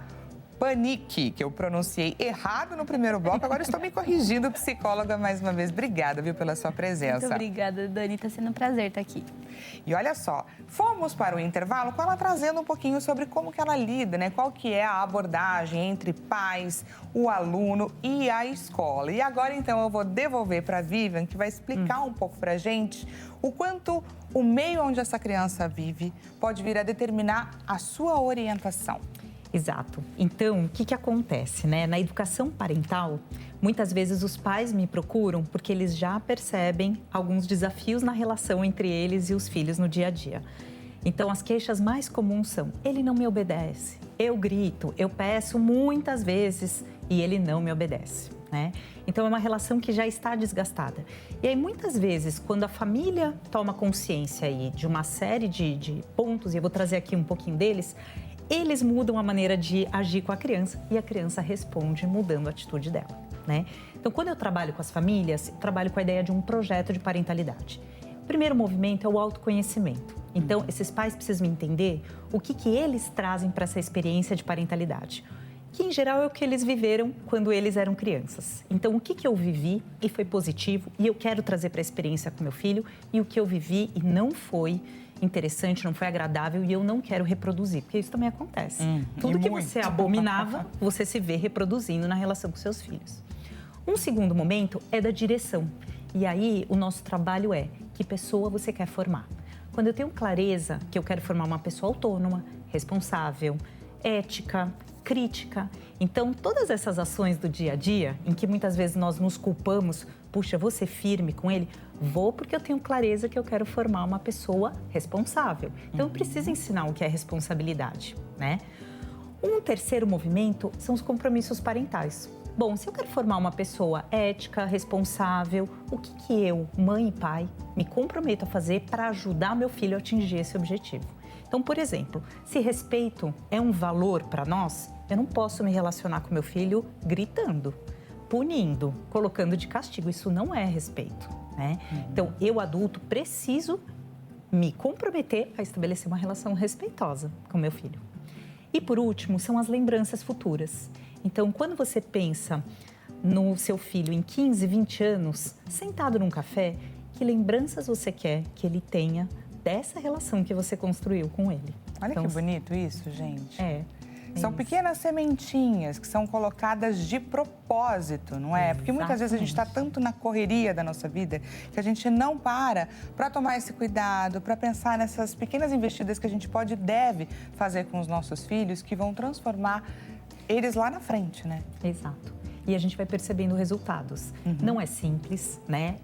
Speaker 1: Panic, que eu pronunciei errado no primeiro bloco, agora estou me corrigindo, psicóloga, mais uma vez. Obrigada, viu, pela sua presença.
Speaker 3: Muito obrigada, Dani. Está sendo um prazer estar aqui.
Speaker 1: E olha só, fomos para o intervalo com ela trazendo um pouquinho sobre como que ela lida, né? Qual que é a abordagem entre pais, o aluno e a escola. E agora, então, eu vou devolver para a Vivian, que vai explicar um pouco para a gente o quanto o meio onde essa criança vive pode vir a determinar a sua orientação.
Speaker 2: Exato. Então, o que acontece, né? Na educação parental, muitas vezes os pais me procuram porque eles já percebem alguns desafios na relação entre eles e os filhos no dia a dia. Então, as queixas mais comuns são: ele não me obedece, eu grito, eu peço muitas vezes e ele não me obedece, né? Então, é uma relação que já está desgastada. E aí, muitas vezes, quando a família toma consciência aí de uma série de pontos, e eu vou trazer aqui um pouquinho deles, eles mudam a maneira de agir com a criança e a criança responde mudando a atitude dela, né? Então, quando eu trabalho com as famílias, eu trabalho com a ideia de um projeto de parentalidade. O primeiro movimento é o autoconhecimento. Então, esses pais precisam entender o que eles trazem para essa experiência de parentalidade, que em geral é o que eles viveram quando eles eram crianças. Então, o que eu vivi e foi positivo e eu quero trazer para a experiência com meu filho, e o que eu vivi e não foi interessante, não foi agradável e eu não quero reproduzir, porque isso também acontece. Tudo que você abominava, você se vê reproduzindo na relação com seus filhos. Um segundo momento é da direção. E aí, o nosso trabalho é: que pessoa você quer formar? Quando eu tenho clareza que eu quero formar uma pessoa autônoma, responsável, ética, crítica. Então, todas essas ações do dia a dia, em que muitas vezes nós nos culpamos, puxa, vou ser firme com ele? Vou porque eu tenho clareza que eu quero formar uma pessoa responsável. Então, eu preciso ensinar o que é responsabilidade, né? Um terceiro movimento são os compromissos parentais. Bom, se eu quero formar uma pessoa ética, responsável, o que eu, mãe e pai, me comprometo a fazer para ajudar meu filho a atingir esse objetivo? Então, por exemplo, se respeito é um valor para nós, eu não posso me relacionar com meu filho gritando, punindo, colocando de castigo. Isso não é respeito, né? Então, eu, adulto, preciso me comprometer a estabelecer uma relação respeitosa com meu filho. E, por último, são as lembranças futuras. Então, quando você pensa no seu filho em 15, 20 anos, sentado num café, que lembranças você quer que ele tenha dessa relação que você construiu com ele?
Speaker 1: Olha
Speaker 2: então,
Speaker 1: que bonito isso, gente. São
Speaker 2: isso.
Speaker 1: pequenas sementinhas que são colocadas de propósito, não é? Porque muitas vezes a gente está tanto na correria da nossa vida que a gente não para tomar esse cuidado, para pensar nessas pequenas investidas que a gente pode e deve fazer com os nossos filhos, que vão transformar eles lá na frente, né?
Speaker 2: Exato. E a gente vai percebendo resultados. Não é simples, né?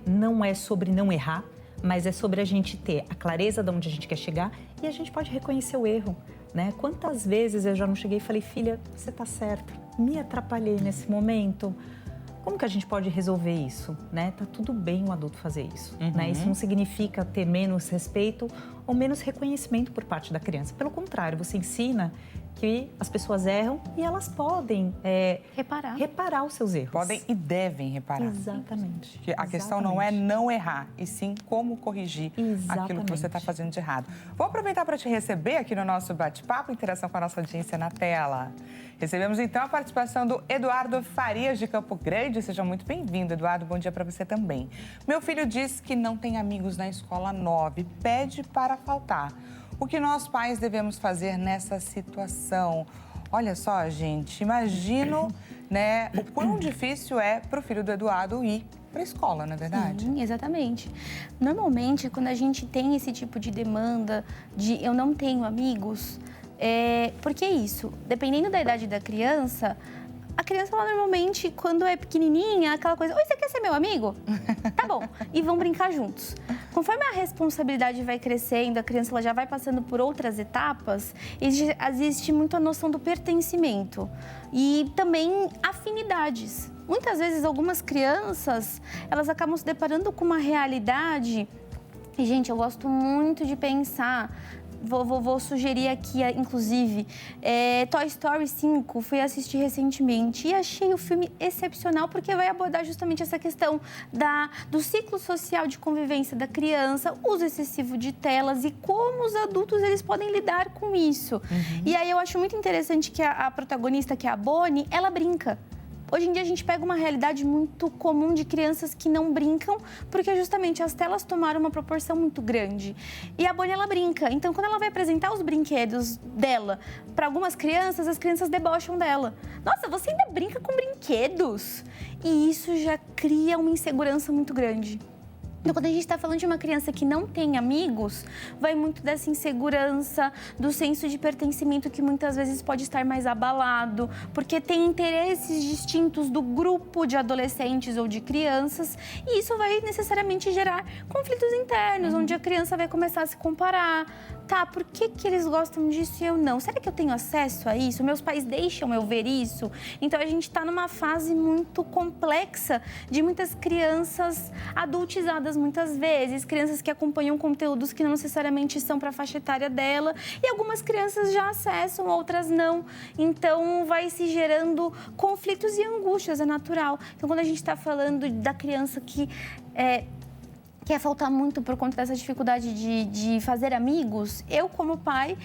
Speaker 2: Não é sobre não errar, mas é sobre a gente ter a clareza de onde a gente quer chegar e a gente pode reconhecer o erro, né? Quantas vezes eu já não cheguei e falei, filha, você está certa, me atrapalhei nesse momento. Como que a gente pode resolver isso, né? Tá tudo bem o adulto fazer isso, né? Isso não significa ter menos respeito ou menos reconhecimento por parte da criança. Pelo contrário, você ensina que as pessoas erram e elas podem reparar os seus erros.
Speaker 1: Podem e devem reparar.
Speaker 2: Exatamente.
Speaker 1: Que a questão não é não errar, e sim como corrigir aquilo que você está fazendo de errado. Vou aproveitar para te receber aqui no nosso bate-papo, interação com a nossa audiência na tela. Recebemos então a participação do Eduardo Farias, de Campo Grande. Seja muito bem-vindo, Eduardo. Bom dia para você também. Meu filho diz que não tem amigos na escola 9, pede para faltar. O que nós pais devemos fazer nessa situação? Olha só, gente, imagino, né, o quão difícil é para o filho do Eduardo ir para a escola, não é verdade?
Speaker 3: Sim, exatamente. Normalmente, quando a gente tem esse tipo de demanda de eu não tenho amigos, porque é isso, dependendo da idade da criança, a criança, ela normalmente, quando é pequenininha, aquela coisa, oi, você quer ser meu amigo? Tá bom. E vão brincar juntos. Conforme a responsabilidade vai crescendo, a criança ela já vai passando por outras etapas, existe muito a noção do pertencimento e também afinidades. Muitas vezes, algumas crianças, elas acabam se deparando com uma realidade. E, gente, eu gosto muito de pensar... Vou sugerir aqui, inclusive, Toy Story 5, fui assistir recentemente e achei o filme excepcional porque vai abordar justamente essa questão do ciclo social de convivência da criança, uso excessivo de telas e como os adultos eles podem lidar com isso. E aí eu acho muito interessante que a protagonista, que é a Bonnie, ela brinca. Hoje em dia a gente pega uma realidade muito comum de crianças que não brincam, porque justamente as telas tomaram uma proporção muito grande. E a Bonnie, ela brinca. Então, quando ela vai apresentar os brinquedos dela para algumas crianças, as crianças debocham dela. Nossa, você ainda brinca com brinquedos? E isso já cria uma insegurança muito grande. Então, quando a gente está falando de uma criança que não tem amigos, vai muito dessa insegurança, do senso de pertencimento que muitas vezes pode estar mais abalado, porque tem interesses distintos do grupo de adolescentes ou de crianças, e isso vai necessariamente gerar conflitos internos, onde a criança vai começar a se comparar. Tá, por que eles gostam disso e eu não? Será que eu tenho acesso a isso? Meus pais deixam eu ver isso? Então, a gente está numa fase muito complexa de muitas crianças adultizadas adequadas muitas vezes, crianças que acompanham conteúdos que não necessariamente são para a faixa etária dela, e algumas crianças já acessam, outras não. Então, vai se gerando conflitos e angústias, é natural. Então, quando a gente está falando da criança que quer faltar muito por conta dessa dificuldade de fazer amigos, eu, como pai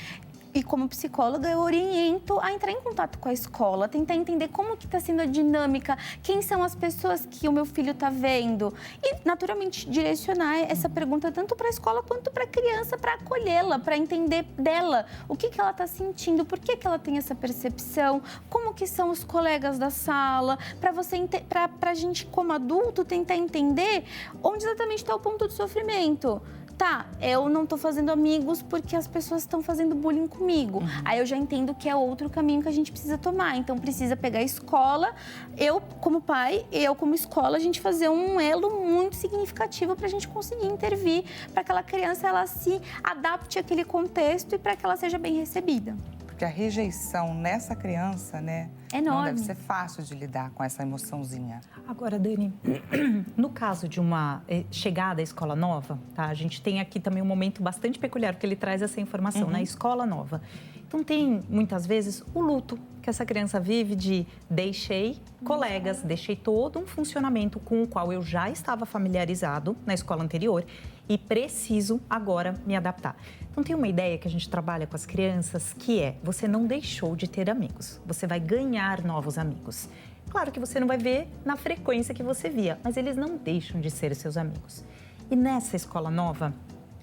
Speaker 3: e como psicóloga, eu oriento a entrar em contato com a escola, tentar entender como que está sendo a dinâmica, quem são as pessoas que o meu filho está vendo. E, naturalmente, direcionar essa pergunta tanto para a escola quanto para a criança, para acolhê-la, para entender dela o que ela está sentindo, por que ela tem essa percepção, como que são os colegas da sala, para a gente, como adulto, tentar entender onde exatamente está o ponto de sofrimento. Tá, eu não tô fazendo amigos porque as pessoas estão fazendo bullying comigo. Aí eu já entendo que é outro caminho que a gente precisa tomar. Então, precisa pegar a escola, eu como pai, eu como escola, a gente fazer um elo muito significativo para a gente conseguir intervir, para que aquela criança ela se adapte àquele contexto e para que ela seja bem recebida.
Speaker 1: Porque a rejeição nessa criança, né?
Speaker 3: Enorme.
Speaker 1: Não deve ser fácil de lidar com essa emoçãozinha.
Speaker 2: Agora, Dani, no caso de uma chegada à escola nova, tá? A gente tem aqui também um momento bastante peculiar, porque ele traz essa informação, na escola nova. Então, tem, muitas vezes, o luto que essa criança vive de deixei colegas, deixei todo um funcionamento com o qual eu já estava familiarizado na escola anterior e preciso agora me adaptar. Então, tem uma ideia que a gente trabalha com as crianças, que é, você não deixou de ter amigos, você vai ganhar novos amigos. Claro que você não vai ver na frequência que você via, mas eles não deixam de ser seus amigos. E nessa escola nova,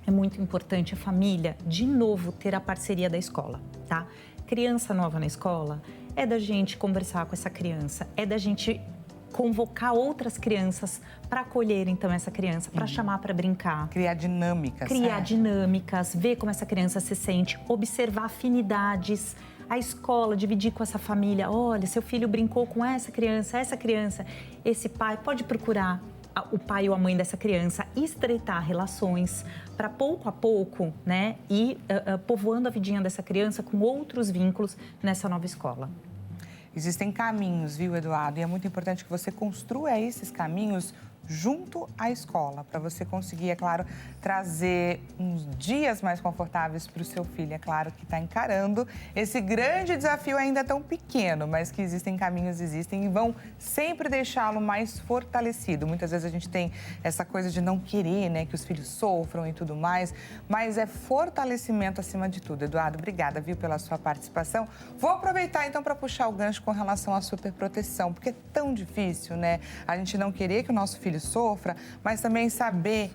Speaker 2: é muito importante a família, de novo, ter a parceria da escola, tá? Criança nova na escola, é da gente conversar com essa criança, é da gente convocar outras crianças para acolher, então, essa criança, para chamar para brincar.
Speaker 1: Criar dinâmicas.
Speaker 2: Criar dinâmicas, ver como essa criança se sente, observar afinidades. A escola, dividir com essa família, olha, seu filho brincou com essa criança, esse pai pode procurar o pai ou a mãe dessa criança, estreitar relações para pouco a pouco, né, ir povoando a vidinha dessa criança com outros vínculos nessa nova escola.
Speaker 1: Existem caminhos, viu, Eduardo? E é muito importante que você construa esses caminhos junto à escola, para você conseguir, é claro, trazer uns dias mais confortáveis para o seu filho. É claro que está encarando esse grande desafio ainda tão pequeno, mas que existem caminhos, existem e vão sempre deixá-lo mais fortalecido. Muitas vezes a gente tem essa coisa de não querer, né, que os filhos sofram e tudo mais, mas é fortalecimento acima de tudo. Eduardo, obrigada, viu, pela sua participação. Vou aproveitar, então, para puxar o gancho com relação à superproteção, porque é tão difícil, né, a gente não querer que o nosso filho sofra, mas também saber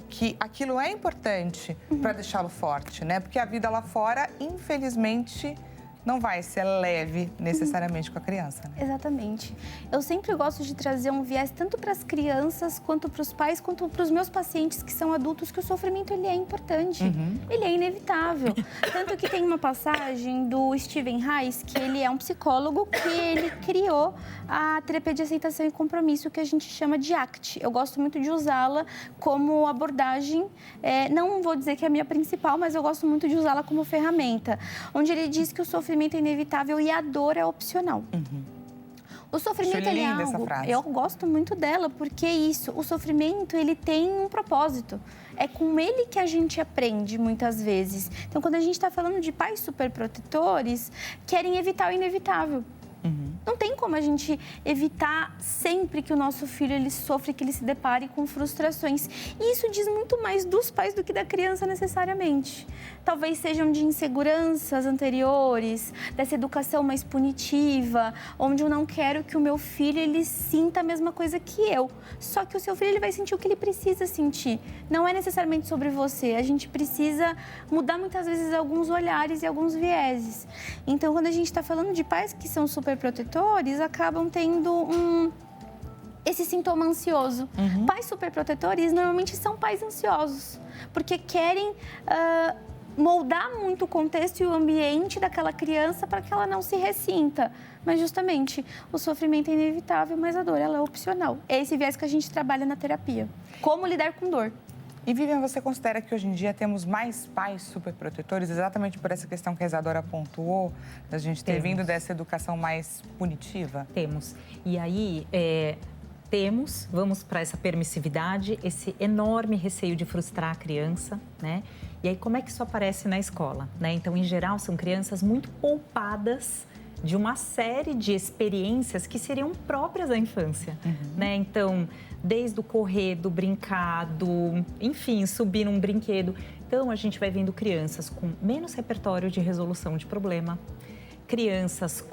Speaker 1: que aquilo é importante para deixá-lo forte, né? Porque a vida lá fora, infelizmente, não vai ser leve necessariamente com a criança, né?
Speaker 3: Exatamente. Eu sempre gosto de trazer um viés tanto para as crianças, quanto para os pais, quanto para os meus pacientes que são adultos, que o sofrimento ele é importante, ele é inevitável. Tanto que tem uma passagem do Stephen Hayes, que ele é um psicólogo, que ele criou a terapia de aceitação e compromisso, que a gente chama de ACT. Eu gosto muito de usá-la como abordagem, não vou dizer que é a minha principal, mas eu gosto muito de usá-la como ferramenta, onde ele diz que o sofrimento é inevitável e a dor é opcional. O sofrimento ele é algo,
Speaker 1: essa frase.
Speaker 3: Eu gosto muito dela, porque o sofrimento ele tem um propósito. É com ele que a gente aprende muitas vezes. Então, quando a gente está falando de pais superprotetores, querem evitar o inevitável. Não tem como a gente evitar sempre que o nosso filho ele sofre, que ele se depare com frustrações. E isso diz muito mais dos pais do que da criança necessariamente. Talvez sejam de inseguranças anteriores, dessa educação mais punitiva, onde eu não quero que o meu filho ele sinta a mesma coisa que eu. Só que o seu filho ele vai sentir o que ele precisa sentir. Não é necessariamente sobre você. A gente precisa mudar muitas vezes alguns olhares e alguns vieses. Então, quando a gente está falando de pais que são superprotetores, acabam tendo esse sintoma ansioso. Pais superprotetores normalmente são pais ansiosos, porque querem moldar muito o contexto e o ambiente daquela criança para que ela não se ressinta. Mas justamente o sofrimento é inevitável, mas a dor ela é opcional. É esse viés que a gente trabalha na terapia. Como lidar com dor.
Speaker 1: E, Vivian, você considera que hoje em dia temos mais pais superprotetores, exatamente por essa questão que a Isadora pontuou, da gente ter vindo dessa educação mais punitiva?
Speaker 2: Temos. E aí, vamos para essa permissividade, esse enorme receio de frustrar a criança, né? E aí, como é que isso aparece na escola, né? Então, em geral, são crianças muito poupadas de uma série de experiências que seriam próprias da infância, né? Então, desde o correr, do brincar, enfim, subir num brinquedo. Então, a gente vai vendo crianças com menos repertório de resolução de problema, crianças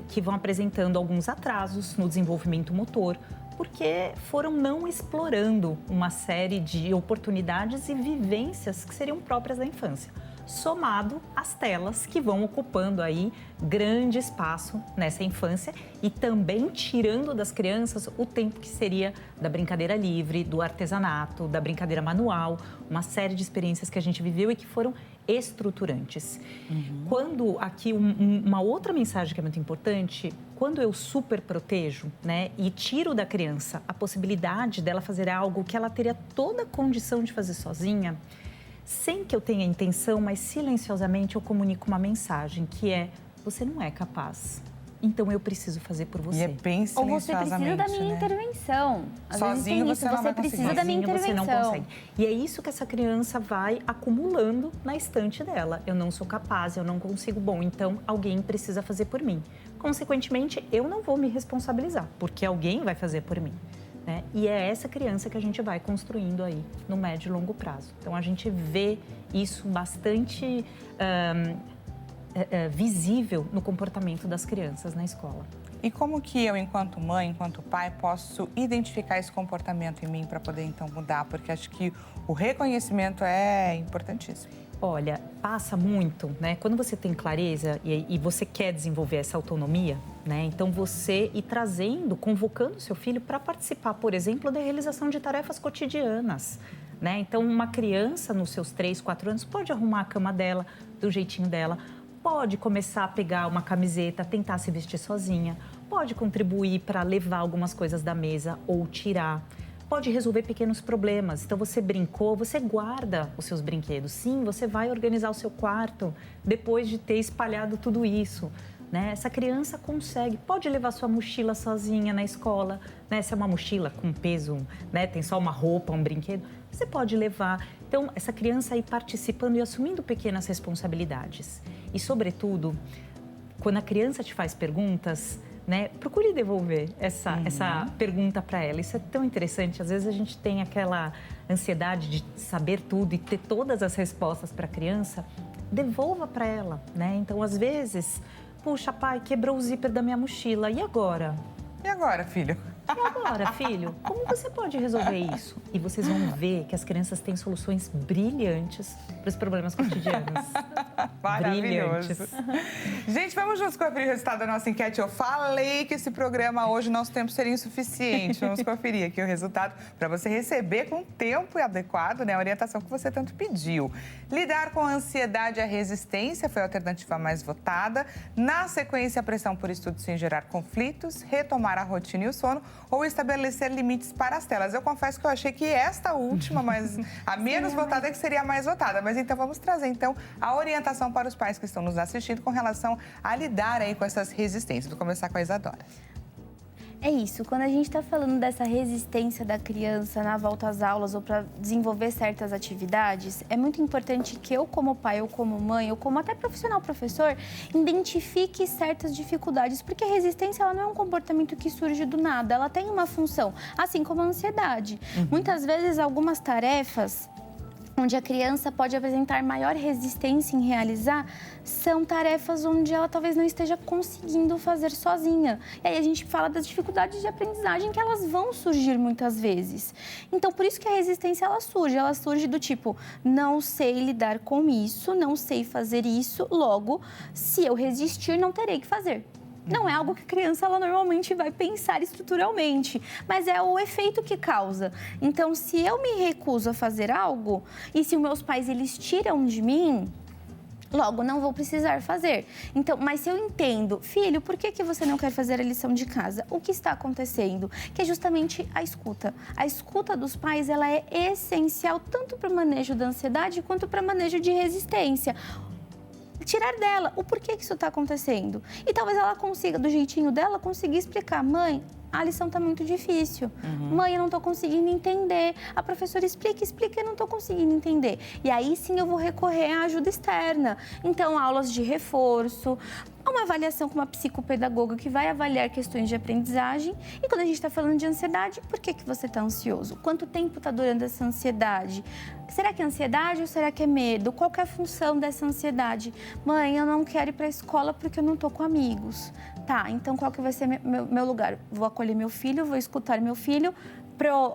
Speaker 2: que vão apresentando alguns atrasos no desenvolvimento motor, porque foram não explorando uma série de oportunidades e vivências que seriam próprias da infância, somado às telas que vão ocupando aí grande espaço nessa infância e também tirando das crianças o tempo que seria da brincadeira livre, do artesanato, da brincadeira manual, uma série de experiências que a gente viveu e que foram estruturantes. Quando aqui uma outra mensagem que é muito importante, quando eu super protejo, né, e tiro da criança a possibilidade dela fazer algo que ela teria toda a condição de fazer sozinha, sem que eu tenha intenção, mas silenciosamente eu comunico uma mensagem que é: você não é capaz, então eu preciso fazer por você.
Speaker 1: E é bem
Speaker 3: Ou você precisa da minha intervenção. Às
Speaker 1: Sozinho
Speaker 3: vezes tem isso, você precisa da minha intervenção.
Speaker 2: Você não consegue. E é isso que essa criança vai acumulando na estante dela. Eu não sou capaz, eu não consigo. Bom, então alguém precisa fazer por mim. Consequentemente, eu não vou me responsabilizar, porque alguém vai fazer por mim. Né? E é essa criança que a gente vai construindo aí no médio e longo prazo. Então, a gente vê isso bastante visível no comportamento das crianças na escola.
Speaker 1: E como que eu, enquanto mãe, enquanto pai, posso identificar esse comportamento em mim para poder, então, mudar? Porque acho que o reconhecimento é importantíssimo.
Speaker 2: Olha, passa muito, né? Quando você tem clareza e você quer desenvolver essa autonomia, né? Então, você ir trazendo, convocando o seu filho para participar, por exemplo, da realização de tarefas cotidianas, né? Então, uma criança nos seus 3, 4 anos pode arrumar a cama dela do jeitinho dela, pode começar a pegar uma camiseta, tentar se vestir sozinha, pode contribuir para levar algumas coisas da mesa ou tirar. Pode resolver pequenos problemas. Então, você brincou, você guarda os seus brinquedos. Sim, você vai organizar o seu quarto depois de ter espalhado tudo isso. Né? Essa criança consegue, pode levar sua mochila sozinha na escola. Né? Se é uma mochila com peso, né? Tem só uma roupa, um brinquedo, você pode levar. Então, essa criança aí participando e assumindo pequenas responsabilidades. E, sobretudo, quando a criança te faz perguntas, né, procure devolver essa pergunta para ela. Isso é tão interessante. Às vezes a gente tem aquela ansiedade de saber tudo e ter todas as respostas para a criança. Devolva para ela, né? Então, às vezes, puxa, pai, quebrou o zíper da minha mochila. E agora?
Speaker 1: E agora, filho?
Speaker 2: E agora, filho? Como você pode resolver isso? E vocês vão ver que as crianças têm soluções brilhantes para os problemas cotidianos.
Speaker 1: Maravilhoso. Brilhantes. Gente, vamos juntos conferir o resultado da nossa enquete. Eu falei que esse programa hoje, nosso tempo seria insuficiente. Vamos conferir aqui o resultado para você receber com tempo adequado, né, a orientação que você tanto pediu. Lidar com a ansiedade e a resistência foi a alternativa mais votada. Na sequência, a pressão por estudo sem gerar conflitos, retomar a rotina e o sono ou estabelecer limites para as telas. Eu confesso que eu achei que esta última, mas a menos votada é que seria a mais votada. Mas então vamos trazer então a orientação para os pais que estão nos assistindo com relação a lidar aí com essas resistências. Vou começar com a Isadora.
Speaker 3: É isso, quando a gente está falando dessa resistência da criança na volta às aulas ou para desenvolver certas atividades, é muito importante que eu, como pai, ou como mãe, ou como até profissional professor, identifique certas dificuldades, porque a resistência ela não é um comportamento que surge do nada, ela tem uma função, assim como a ansiedade. Muitas vezes, algumas tarefas onde a criança pode apresentar maior resistência em realizar, são tarefas onde ela talvez não esteja conseguindo fazer sozinha. E aí a gente fala das dificuldades de aprendizagem que elas vão surgir muitas vezes. Então, por isso que a resistência ela surge do tipo, não sei lidar com isso, não sei fazer isso, logo, se eu resistir, não terei que fazer. Não é algo que a criança ela normalmente vai pensar estruturalmente, mas é o efeito que causa. Então, se eu me recuso a fazer algo e se os meus pais eles tiram de mim, logo não vou precisar fazer. Então, mas se eu entendo, filho, por que você não quer fazer a lição de casa? O que está acontecendo? Que é justamente a escuta. A escuta dos pais ela é essencial tanto para o manejo da ansiedade quanto para o manejo de resistência. Tirar dela o porquê que isso está acontecendo. E talvez ela consiga, do jeitinho dela, conseguir explicar. Mãe, a lição está muito difícil. Mãe, eu não estou conseguindo entender. A professora explica, eu não estou conseguindo entender. E aí sim eu vou recorrer à ajuda externa. Então, aulas de reforço, uma avaliação com uma psicopedagoga que vai avaliar questões de aprendizagem. E quando a gente está falando de ansiedade, por que você está ansioso? Quanto tempo está durando essa ansiedade? Será que é ansiedade ou será que é medo? Qual que é a função dessa ansiedade? Mãe, eu não quero ir para a escola porque eu não estou com amigos. Tá, então qual que vai ser meu lugar? Vou acolher meu filho, vou escutar meu filho.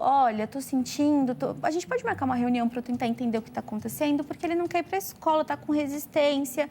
Speaker 3: Olha, tô sentindo... A gente pode marcar uma reunião para eu tentar entender o que está acontecendo, porque ele não quer ir para a escola, está com resistência.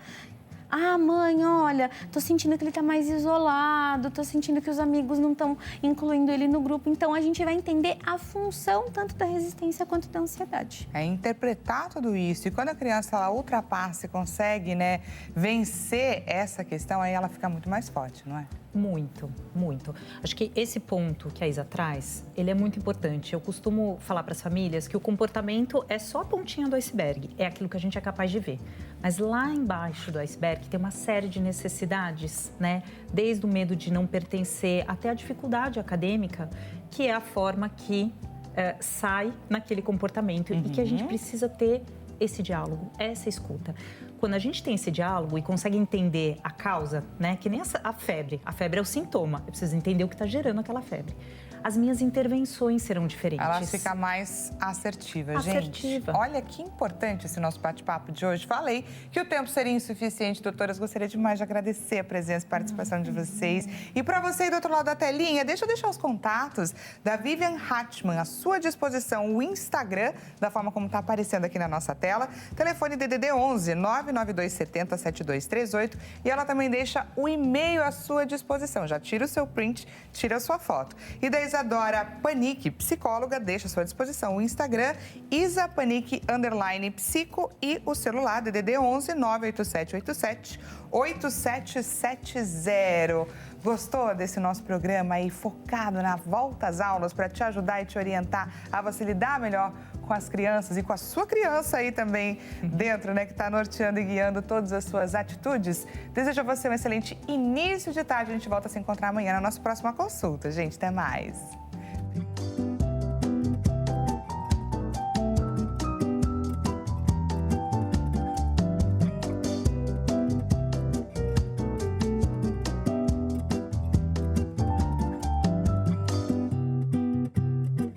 Speaker 3: Ah, mãe, olha, tô sentindo que ele tá mais isolado, tô sentindo que os amigos não estão incluindo ele no grupo. Então, a gente vai entender a função tanto da resistência quanto da ansiedade.
Speaker 1: É interpretar tudo isso. E quando a criança, ela ultrapassa e consegue, né, vencer essa questão, aí ela fica muito mais forte, não é?
Speaker 2: Muito, muito. Acho que esse ponto que a Isa traz, ele é muito importante. Eu costumo falar para as famílias que o comportamento é só a pontinha do iceberg, é aquilo que a gente é capaz de ver. Mas lá embaixo do iceberg tem uma série de necessidades, né? Desde o medo de não pertencer até a dificuldade acadêmica, que é a forma que sai naquele comportamento e que a gente precisa ter esse diálogo, essa escuta. Quando a gente tem esse diálogo e consegue entender a causa, né? Que nem a febre. A febre é o sintoma. Eu preciso entender o que está gerando aquela febre. As minhas intervenções serão diferentes.
Speaker 1: Ela fica mais assertiva, gente. Olha que importante esse nosso bate-papo de hoje. Falei que o tempo seria insuficiente, doutoras. Gostaria demais de agradecer a presença e participação de vocês. E para você aí do outro lado da telinha, deixa eu deixar os contatos da Vivian Hatchman à sua disposição, o Instagram, da forma como está aparecendo aqui na nossa tela. Telefone DDD 11 99270 7238. E ela também deixa o e-mail à sua disposição. Já tira o seu print, tira a sua foto. E da Isadora Panic, psicóloga, deixa à sua disposição o Instagram, isapanic_psico e o celular DDD 11 98787 8770. Gostou desse nosso programa aí focado na volta às aulas para te ajudar e te orientar a você lidar melhor com as crianças e com a sua criança aí também dentro, né, que está norteando e guiando todas as suas atitudes? Desejo a você um excelente início de tarde. A gente volta a se encontrar amanhã na nossa próxima consulta. Gente, até mais.